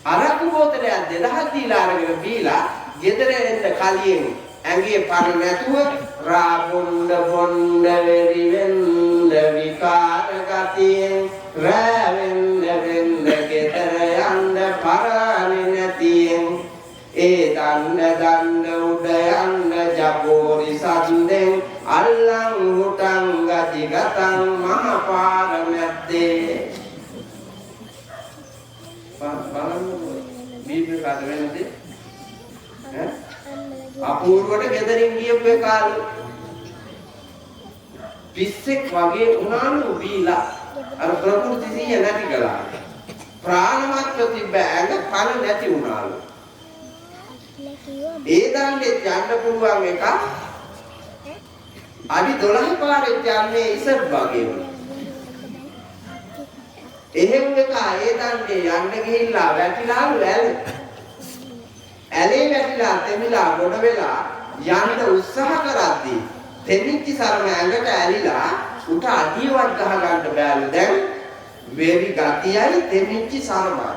අරක්කු බෝතලයක් 2000ක් දීලා අරගෙන බීලා ගෙදර එන්න කලින් ඇඟේ පණ නැතුව රාබොණ්ඩ බොණ්ඩ වෙරි වෙන්න විකාර ගතියෙන් රැවෙන්න වෙන්න ගෙදර යන්න පරානේ නැතියෙන් ඒ දන්න උඩ යන්න ජපෝරි සද්දෙන් අල්ලන් හුටන් ගති ගතන් මහ පාර මැද්දේ බලන්න බීබී කාද වෙනද ඈ අපූර්වට ගෙදරින් ගියපු කාලේ පිස්සෙක් වගේ උනාලු බීලා අර ප්‍රകൃති සිහිය නැති කළා ප්‍රාණවත් තිබ්බ ඇඟ පණ නැති උනාලු ඒ දන්නේ යන්න පුළුවන් එක අඩි 12 පාරේ යන්නේ ඉසත් වගේ වුණා එහෙම එක ඒ දන්නේ යන්න ගිහිල්ලා වැටිලාලු ඇලේ වැටිලා තෙමිලා ගොඩ වෙලා යන්න උත්සාහ කරද්දී තෙමිච්ච සරම ඇඟට ඇලිලා උට අඩියවත් ගහ ගන්න බෑලු දැන් වේවි ගතියයි තෙමිච්ච සරමයි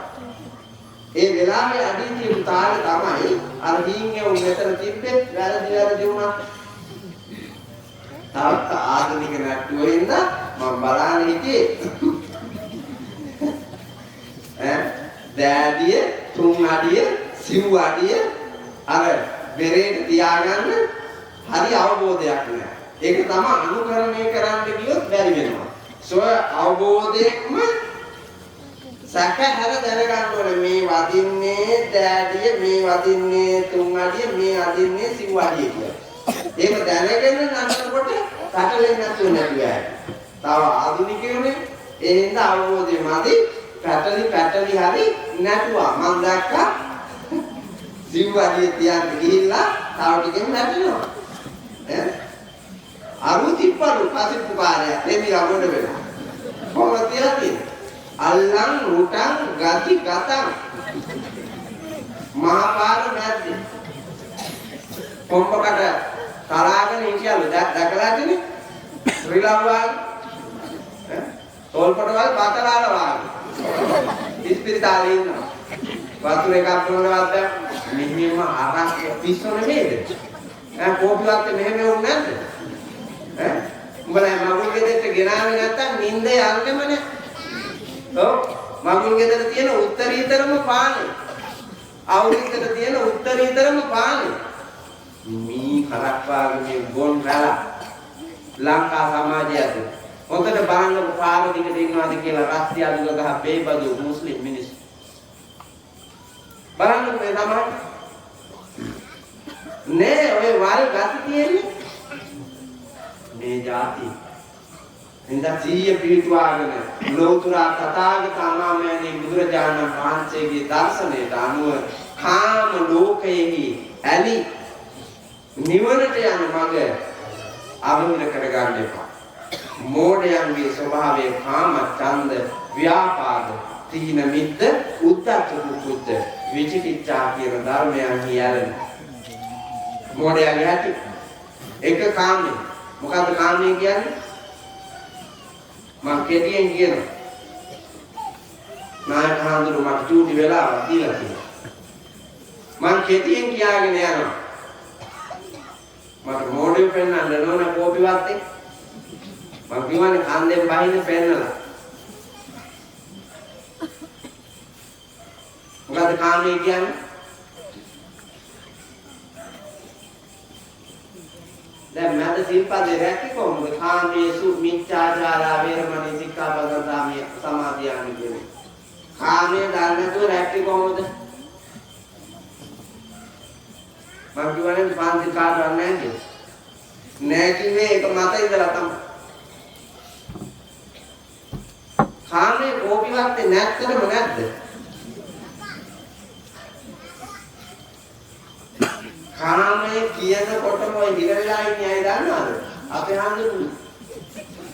ඒ වෙලාවේ අඩිය තියපු තාලේ තමයි අර හීන්ගේ උන් මෙතන තිබ්බේ වැරදි වුණා තාත්ත ආධුනික නැට්ටුවෙ ඉඳ මම බලන්නේ හිටියේ දෑදිය තුන් අඩිය සිව් අඩිය අර බෙරේට තියාගන්න හරි අවබෝධයක් නෑ. ඒක තමයි අනුකරණය කරන්න ගියොත් බැරි වෙනවා. අවබෝධයෙන්ම සැකහැර දැනගන්න ඕනේ මේ වදින්නේ දෑදිය මේ වදින්නේ තුන් අඩිය මේ අදින්නේ සිව් අඩිය කියලා. ඒක දැනගෙන නන්නකොට පැටලෙන්නේ නැතුව නෑ. තව ආධුනිකයෝනේ ඒ හින්දා අවබෝධය මදි පැටලි හරි නැටුවා මම දැක්කා සිව්වඩිය තියන්න ගිහිල්ලා තව ටිකෙන් නැටෙනවා අරු තිප්පලු පසිප්පු කාර්යය දෙමි අගොඩ වෙලා කොහොමද තියන්නේ අල්ලන් උටන් ගති ගතන් මහා පාර නැද්දේ කොම්බකට තරාගෙන හිටියලු දැකලා තියෙන්නේ ශ්‍රීලංකාවේ තෝල්පටවල් බතලාල වාගේ ඉස්පිරිතාලේ ඉන්නවා වතුර එකක් බොනවත් මෙහෙම අරක් පිස්සු නෙමෙයිද ඈ කෝපියත් මෙහෙම වුනේ නැද්ද ඈ උඹලා මගුල් ගෙදරට ගෙනාවේ නැත්තම් නිින්ද යන්නෙම නෑ ඔව් මගුල් ගෙදර තියෙන උත්තරීතරම පානේ අවුරුද්දට තියෙන උත්තරීතරම පානේ මී කරක් වාගේ ගොන් රැළ ලංකා සමාජයද හොඳට බලන්නකො පාර දිගට ඉන්නවාද කියලා රස්තිය අදුග ගහ බේබදු මුස්ලිම් මිනිස්සු බලන්නකො මේ තමයි නේ ඔය වල් ගති තියෙන්නේ මේ જાති හින්දා සීය පිළිතුවාගෙන ලෝතුරා තථාගත අනාමයන්ගේ බුදුරජාණන් වහන්සේගේ දර්ශනයට අනුව කාම ලෝකයෙහි ඇලි නිවනට යන මඟ අනුමින කරගන්න එපා මෝඩයන්ගේ ස්වභාවය කාම ඡන්ද ව්‍යාපාද තීන මිද්ද උද්ධච්ච කුච්ච විචිකිච්ඡා කියන ධර්මයන් හියලන මෝඩයන්ගේ ඇති එක කාමේ මොකද්ද කාමයේ කියන්නේ මම කෙටියෙන් කියනවා නායක හඳුරු මට චූටි වෙලාවක් දීලා තියෙනවා මම කෙටියෙන් කියාගෙන යනවා මට මෝඩෙ පෙන්නන්න නෝන කෝපිවත් එක්ක මම කියවනේ කන්දෙන් බහින්න පෙන්නලා මොකද්ද කාමයේ කියන්නේ දැන් මම සිල්පදේ රැක්කේ කොහොමද කාමයේසු මිච්ඡාචාරා වේරමණී සික්ඛාපදං සාමිය සමාදියාමි කියන්නේ කාමයේ දාන්නතෝ රැක්කේ කොහොමද මම කියවනේ පාන්ති කාටවත් නැහැ නෑ කිව්වේ ඒක මත ඉඳලා තමයි කාමයේ කෝපිවත් නැත්තරම නැද්ද කාමයේ කියනකොටම ඔය හිරලා ඉන්නේ අය දන්නවද අපේ හඳුනන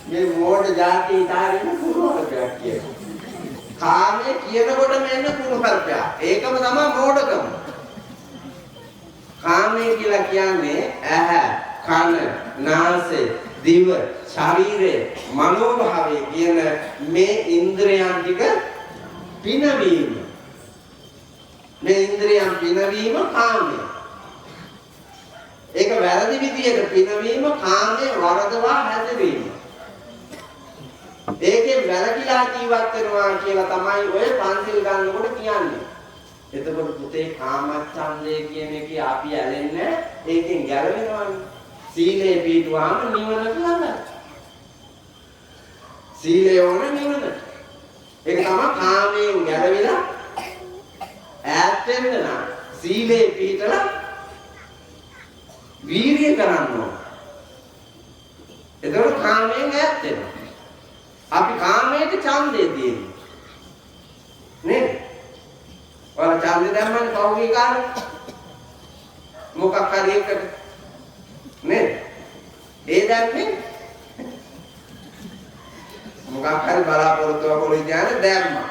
මේ මෝඩ જાති ඉතාලින කුරුවරකයක් කියන කාමයේ කියනකොටම එන්න කුරුවරකයක් ඒකම තමයි මෝඩකම කාමයේ කියලා කියන්නේ ඇහැ කන නාසය දිව ශරීරය මනෝභාවය කියන මේ ඉන්ද්‍රයන් ටික පිනවීම මේ ඉන්ද්‍රියන් පිනවීම කාමය. ඒක වැරදි විදියට පිනවීම කාමයේ වරදවා හැදෙවීම. ඒකේ වැරදිලා ජීවත් වෙනවා කියලා තමයි ඔය පන්සිල් ගන්නකොට කියන්නේ. එතකොට පුතේ කාමච්ඡන්දය කියන එකේ අපි ඇලෙන්නේ ඒකෙන් ගැලවෙනවානේ. සීලේ පිටුවාම නිවන ළඟයි. සීලය ඕන නිවන. ඒක තමයි කාමයෙන් ගැලවිලා ඈත් වෙන්න නම් සීලේ පිටලා වීර්ය කරන්න ඕන. එතකොට කාමයෙන් ඈත් වෙනවා. අපි කාමයට ඡන්දේ දෙන්නේ. නේද? ඔයාලා ඡන්දේ දැම්මම කවුගේ කාර්යය? මොකක් හරි එකට නේද? ඒ දැම්මේ මොකක් හරි බලාපොරොත්තුවක් කොලිදාන දැම්මා.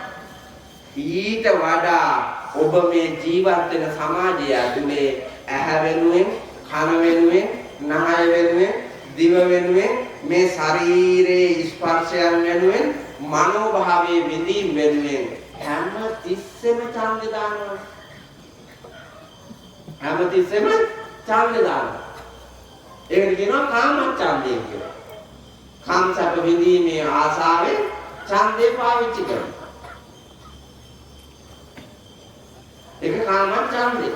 ඊට වඩා ඔබ මේ ජීවත් වෙන සමාජය ඇතුලේ ඇහැ වෙනුවෙන්, කන වෙනුවෙන්, නහය වෙනුවෙන්, දිව වෙනුවෙන්, මේ ශරීරයේ ස්පර්ශයන් වෙනුවෙන්, මනෝභාවයේ විඳීම් වෙනුවෙන් හැම තිස්සෙම ඡන්ද දානවා. හැම තිස්සෙම ඡන්ද දානවා. ඒකට කියනවා කාමච්ඡන්දය කියලා. කාමසප්ප විඳීමේ ආසාවෙන් ඡන්දේ පාවිච්චි කරනවා. ඒක කාමච්ඡන්දය.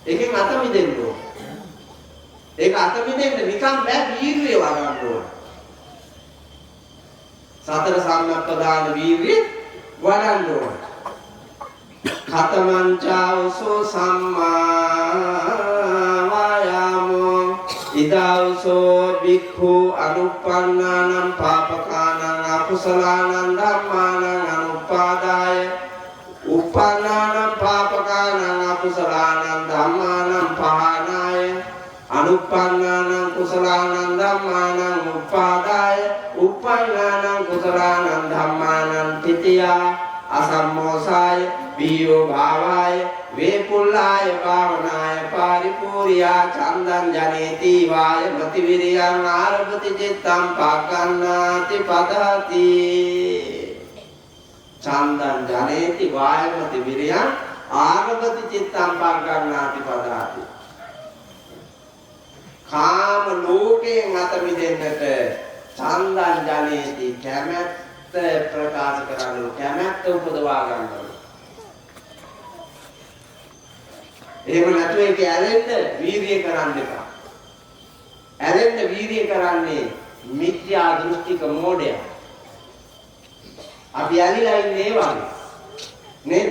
ඒකෙන් අත මිදෙන්න ඕන. ඒක අත මිදෙන්න නිකන් බෑ වීර්යය වඩන්න ඕන. සතර සම්ප්‍රදාන වීර්යය වඩන්න ඕන. කතමංචාවසෝ සම්මා වායාමෝ ඉදාවසෝ බික්ඛු අනුප්පන්නානං පාපකානං අකුසලානං ධම්මානං අනුපාදාය uppannānaṁ pāpakānaṁ akusalaanaṁ dhammānaṁ pahānāya anuppannānaṁ kusalānaṁ dhammānaṁ uppādāya uppannānaṁ kusalānaṁ dhammānaṁ titiyā asammosāya bīyo bhāvāya vepullāya bhavanāya pāripūriyā candaṁ janeti vāya mativiriyāṁ ārabati cittam pākkannāti padhati චන්දං ජනේති වායමති විරියං ආගමති චිත්තං පංගන්නාති පදාති. කාම ලෝකයෙන් අත මිදෙන්නට චන්දං ජනේති කැමැත්ත ප්‍රකාශ කරන්න, කැමැත්ත උපදවා ගන්නවා. එහෙම නැතුව ඒක ඇලෙන්න වීර්යය කරන්න එපා. ඇලෙන්න වීර්යය කරන්නේ මිත්‍යා දෘෂ්ටික මෝඩයා. අපි ඇලිලා ඉන්නේ ඒ වගේ නේද?